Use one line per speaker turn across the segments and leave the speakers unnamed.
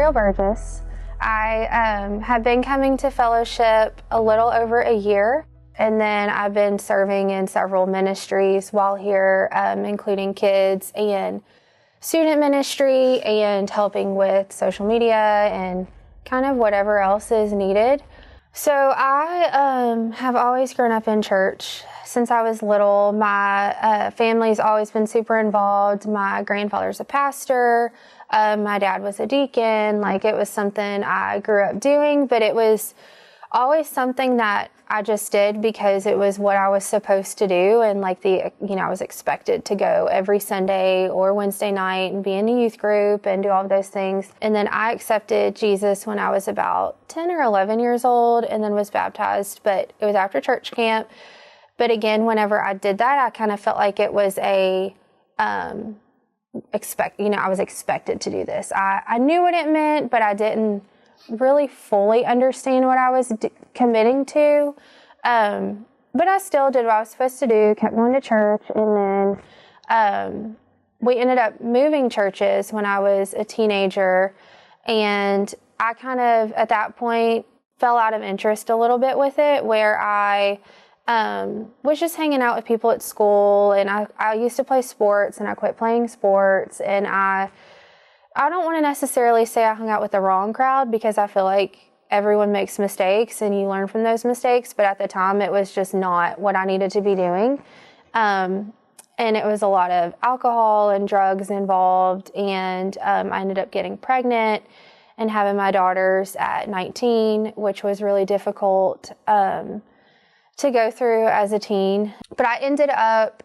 Ariel Burgess. I have been coming to fellowship a little over a year, and then I've been serving in several ministries while here, including kids and student ministry and helping with social media and kind of whatever else is needed. So I have always grown up in church since I was little. My family's always been super involved. My grandfather's a pastor. My dad was a deacon. Like, it was something I grew up doing, but it was always something that I just did because it was what I was supposed to do. And I was expected to go every Sunday or Wednesday night and be in a youth group and do all of those things. And then I accepted Jesus when I was about 10 or 11 years old and then was baptized, but it was after church camp. But again, whenever I did that, I kind of felt like it was I was expected to do this. I knew what it meant, but I didn't really fully understand what I was committing to. But I still did what I was supposed to do, kept going to church, and then we ended up moving churches when I was a teenager, and I kind of, at that point, fell out of interest a little bit with it, where I was just hanging out with people at school, and I used to play sports, and I quit playing sports, and I don't want to necessarily say I hung out with the wrong crowd, because I feel like everyone makes mistakes and you learn from those mistakes, but at the time it was just not what I needed to be doing. And it was a lot of alcohol and drugs involved, and I ended up getting pregnant and having my daughters at 19, which was really difficult to go through as a teen. But I ended up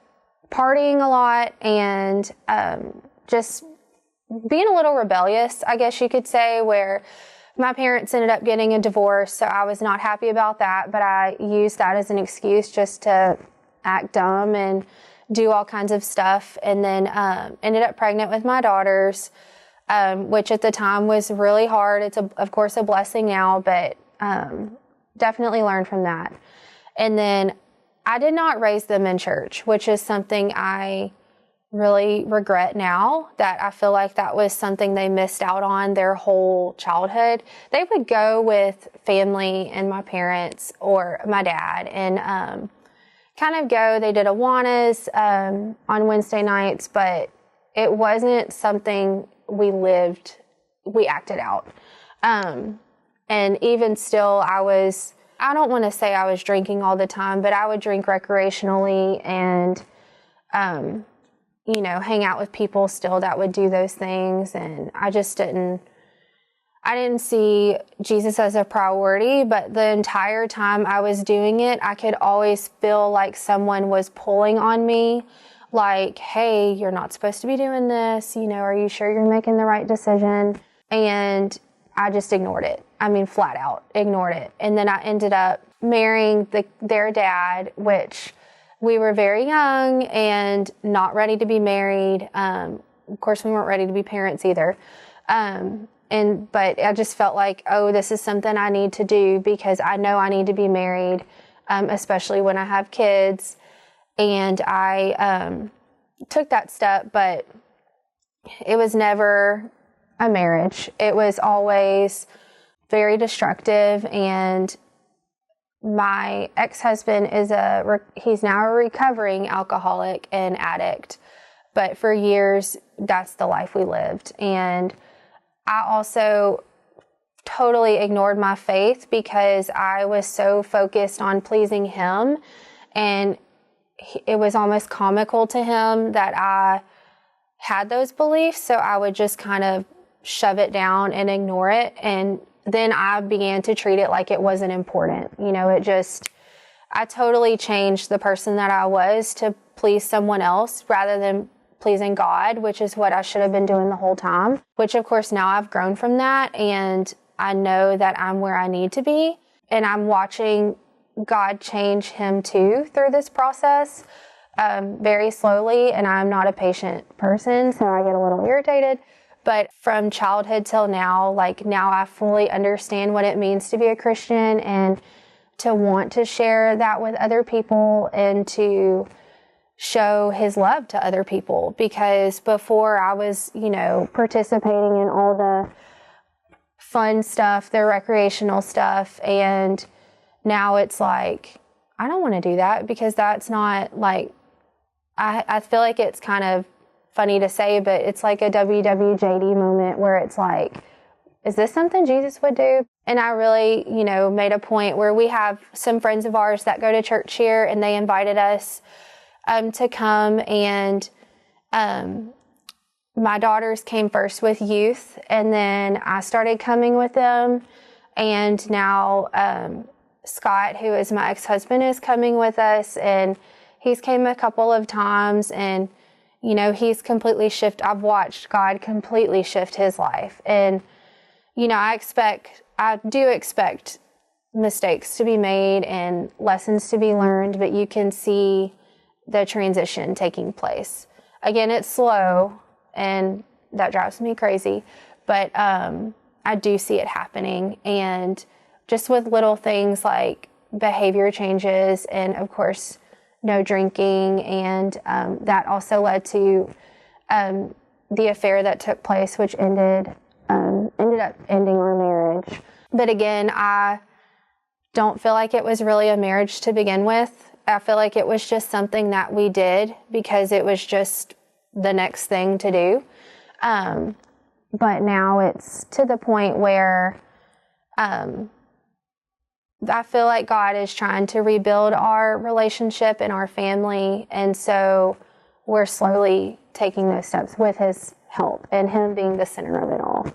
partying a lot and just being a little rebellious, I guess you could say, where my parents ended up getting a divorce, so I was not happy about that, but I used that as an excuse just to act dumb and do all kinds of stuff, and then ended up pregnant with my daughters, which at the time was really hard. It's, of course, a blessing now, but definitely learned from that. And then I did not raise them in church, which is something I really regret now, that I feel like that was something they missed out on their whole childhood. They would go with family and my parents or my dad and kind of go. They did Awanas on Wednesday nights, but it wasn't something we acted out. And even still, I don't want to say I was drinking all the time, but I would drink recreationally and, hang out with people still that would do those things. And I didn't see Jesus as a priority, but the entire time I was doing it, I could always feel like someone was pulling on me, like, hey, you're not supposed to be doing this. Are you sure you're making the right decision? And I just ignored it. Flat out ignored it. And then I ended up marrying their dad, which we were very young and not ready to be married. Of course, we weren't ready to be parents either. But I just felt like, this is something I need to do because I know I need to be married, especially when I have kids. And I took that step, but it was never a marriage. It was always very destructive, and my ex-husband he's now a recovering alcoholic and addict, but for years, that's the life we lived. And I also totally ignored my faith because I was so focused on pleasing him, and it was almost comical to him that I had those beliefs, so I would just kind of shove it down and ignore it, and then I began to treat it like it wasn't important. I totally changed the person that I was to please someone else rather than pleasing God, which is what I should have been doing the whole time, which of course now I've grown from that, and I know that I'm where I need to be, and I'm watching God change him too through this process, very slowly, and I'm not a patient person, so I get a little irritated. But from childhood till now, now I fully understand what it means to be a Christian and to want to share that with other people and to show his love to other people. Because before I was, participating in all the fun stuff, their recreational stuff. And now it's like, I don't want to do that because that's not like, I feel like it's kind of funny to say, but it's like a WWJD moment where it's like, is this something Jesus would do? And I really, made a point where we have some friends of ours that go to church here, and they invited us to come. And my daughters came first with youth, and then I started coming with them. And now Scott, who is my ex-husband, is coming with us, and he's came a couple of times, and he's completely I've watched God completely shift his life. And I do expect mistakes to be made and lessons to be learned, but you can see the transition taking place. Again, it's slow, and that drives me crazy, but I do see it happening. And just with little things like behavior changes, and of course, no drinking, and that also led to the affair that took place, which ended up ending our marriage. But again, I don't feel like it was really a marriage to begin with. I feel like it was just something that we did because it was just the next thing to do. But now it's to the point where I feel like God is trying to rebuild our relationship and our family. And so we're slowly taking those steps with his help and him being the center of it all.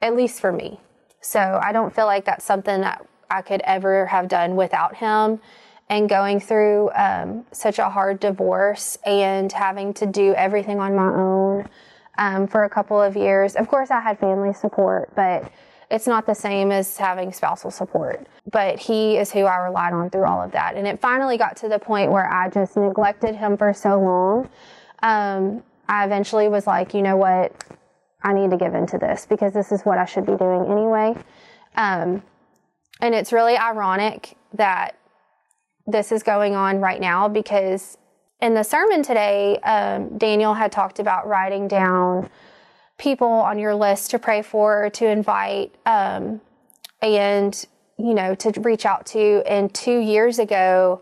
At least for me. So I don't feel like that's something that I could ever have done without him. And going through such a hard divorce and having to do everything on my own for a couple of years. Of course, I had family support, but it's not the same as having spousal support. But he is who I relied on through all of that. And it finally got to the point where I just neglected him for so long. I eventually was like, you know what? I need to give into this because this is what I should be doing anyway. And it's really ironic that this is going on right now because in the sermon today, Daniel had talked about writing down people on your list to pray for, to invite, and, to reach out to. And 2 years ago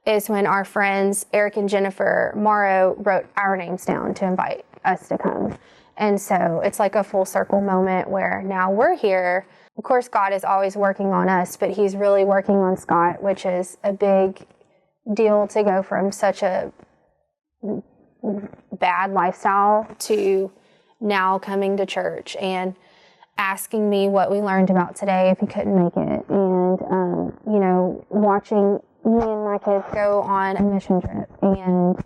is when our friends, Eric and Jennifer Morrow, wrote our names down to invite us to come. And so it's like a full circle moment where now we're here. Of course, God is always working on us, but he's really working on Scott, which is a big deal to go from such a bad lifestyle to now coming to church and asking me what we learned about today if he couldn't make it. And, watching me and my kids go on a mission trip and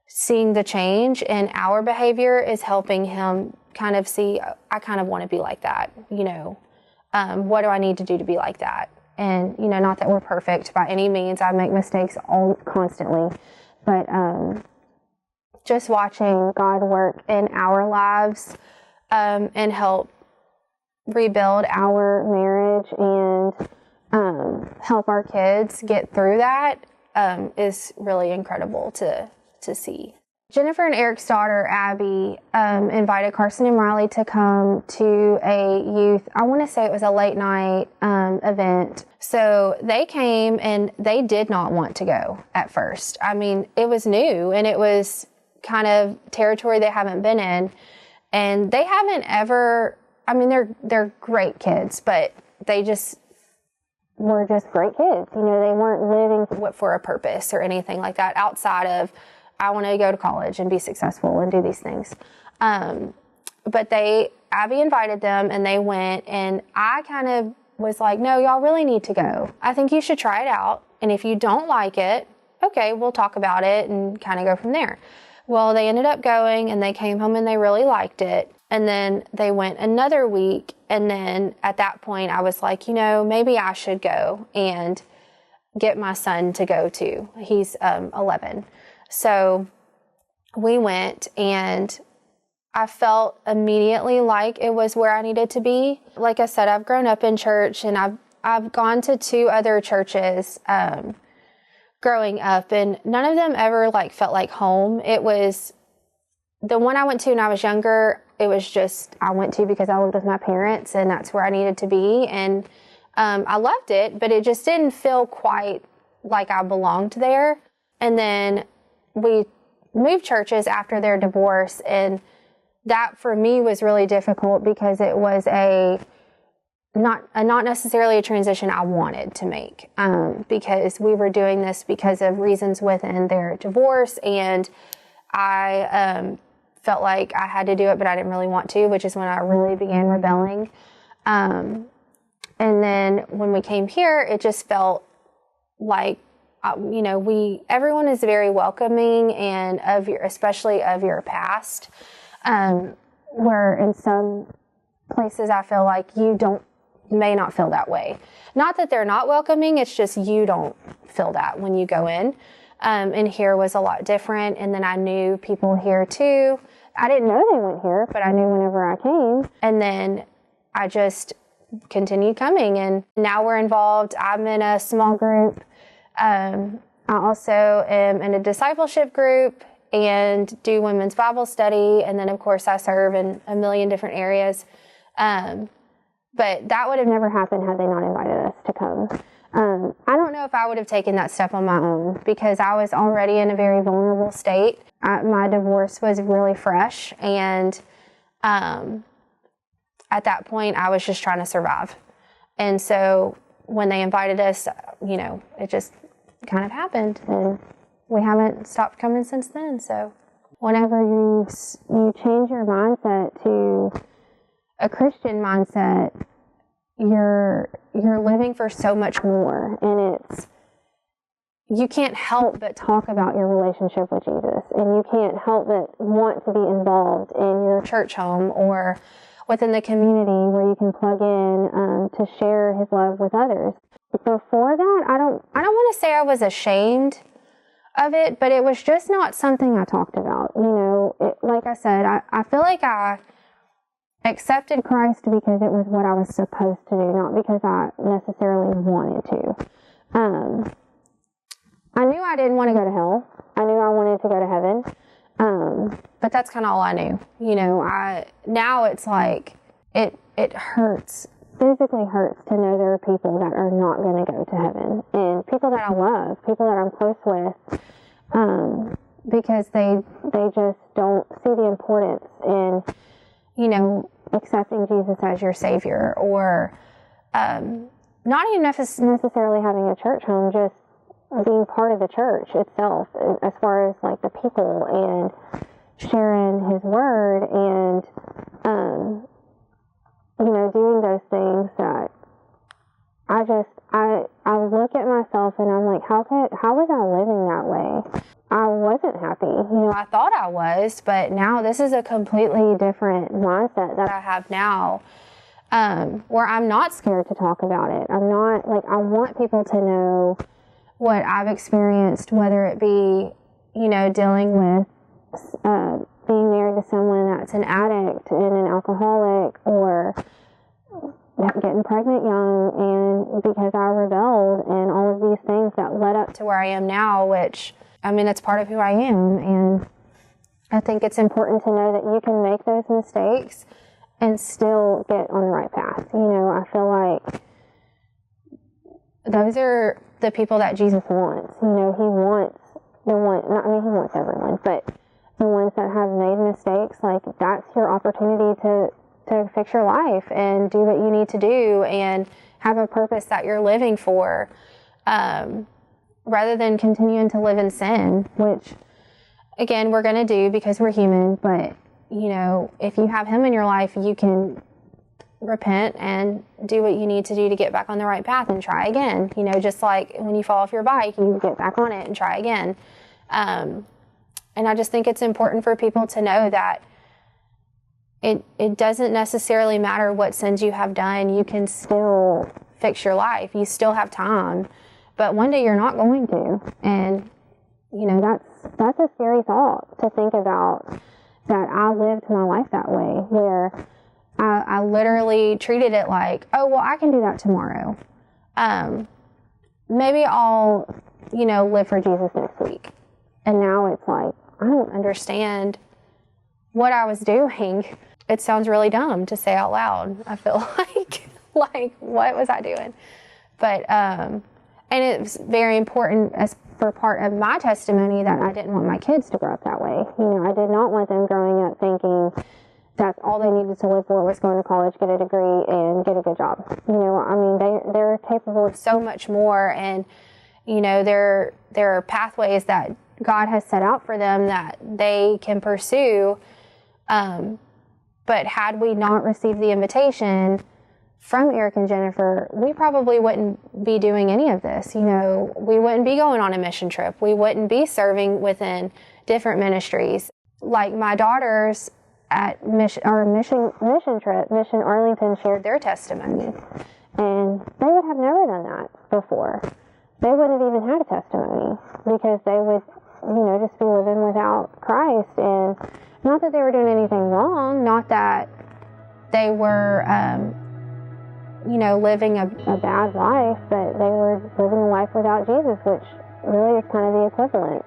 seeing the change in our behavior is helping him kind of see, I kind of want to be like that, what do I need to do to be like that? And, not that we're perfect by any means. I make mistakes constantly, but just watching God work in our lives and help rebuild our marriage and help our kids get through that is really incredible to see. Jennifer and Eric's daughter, Abby, invited Carson and Riley to come to a youth, I want to say it was a late night event. So they came and they did not want to go at first. I mean, it was new and it was kind of territory they haven't been in. And they haven't ever, I mean, they're great kids, but they just were just great kids. They weren't living for a purpose or anything like that outside of, I want to go to college and be successful and do these things. But Abby invited them and they went, and I kind of was like, no, y'all really need to go. I think you should try it out. And if you don't like it, okay, we'll talk about it and kind of go from there. Well, they ended up going and they came home and they really liked it. And then they went another week. And then at that point I was like, maybe I should go and get my son to go too. He's 11. So we went and I felt immediately like it was where I needed to be. Like I said, I've grown up in church and I've gone to 2 other churches growing up, and none of them ever felt like home. It was the one I went to when I was younger. it was just, I went to because I lived with my parents and that's where I needed to be. And I loved it, but it just didn't feel quite like I belonged there. And then we moved churches after their divorce, and that for me was really difficult because it was not necessarily a transition I wanted to make, because we were doing this because of reasons within their divorce, and I felt like I had to do it, but I didn't really want to, which is when I really began rebelling. And then when we came here, it just felt like, everyone is very welcoming and especially of your past, where in some places I feel like you may not feel that way. Not that they're not welcoming, it's just you don't feel that when you go in. And here was a lot different. And then I knew people here too. I didn't know they went here, but I knew whenever I came. And then I just continued coming, and now we're involved. I'm in a small group. I also am in a discipleship group and do women's Bible study. And then of course I serve in a million different areas. But that would have never happened had they not invited us to come. I don't know if I would have taken that step on my own because I was already in a very vulnerable state. My divorce was really fresh, and at that point I was just trying to survive. And so when they invited us, it just kind of happened, and we haven't stopped coming since then. So whenever you change your mindset to a Christian mindset, you're living for so much more, and you can't help but talk about your relationship with Jesus, and you can't help but want to be involved in your church home or within the community where you can plug in to share his love with others. Before that, I don't want to say I was ashamed of it, but it was just not something I talked about. Like I said, I feel like I accepted Christ because it was what I was supposed to do, not because I necessarily wanted to. I knew I didn't want to go to hell. I knew I wanted to go to heaven. But that's kind of all I knew. Now it's like, it hurts, physically hurts to know there are people that are not going to go to heaven, and people that I love, people that I'm close with, because they just don't see the importance in, accepting Jesus as your Savior, or not even necessarily having a church home, just being part of the church itself, as far as like the people and sharing his word and doing those things that I look at myself and I'm like, how was I living that way? I wasn't happy. I thought I was, but now this is a completely different mindset that I have now, where I'm not scared to talk about it. I'm not like, I want people to know what I've experienced, whether it be, dealing with being married to someone that's an addict and an alcoholic, or getting pregnant young, and because I rebelled, and all of these things that led up to where I am now, which, that's part of who I am. And I think it's important to know that you can make those mistakes and still get on the right path. I feel like those are the people that Jesus wants. He wants he wants everyone, but the ones that have made mistakes, like, that's your opportunity to fix your life and do what you need to do and have a purpose that you're living for, rather than continuing to live in sin, which, again, we're going to do because we're human. But, if you have him in your life, you can repent and do what you need to do to get back on the right path and try again. Just like when you fall off your bike, you get back on it and try again. And I just think it's important for people to know that it doesn't necessarily matter what sins you have done. You can still fix your life. You still have time, but one day you're not going to. And, that's a scary thought to think about, that I lived my life that way, where I literally treated it like, oh, well, I can do that tomorrow. Maybe I'll, live for Jesus next week. And now it's like, I don't understand what I was doing. it sounds really dumb to say out loud. I feel like what was I doing? But, and it's very important as for part of my testimony that I didn't want my kids to grow up that way. You know, I did not want them growing up thinking that's all they needed to live for was going to college, get a degree, and get a good job. You know, I mean, they're capable of so much more, and, you know, there are pathways that God has set out for them that they can pursue. But had we not received the invitation from Eric and Jennifer, we probably wouldn't be doing any of this. You know, we wouldn't be going on a mission trip. We wouldn't be serving within different ministries. Like my daughters at Mission Arlington shared their testimony, and they would have never done that before. They wouldn't have even had a testimony because they would, you know, just be living without Christ. And not that they were doing anything wrong, not that they were, you know, living a bad life, but they were living a life without Jesus, which really is kind of the equivalent.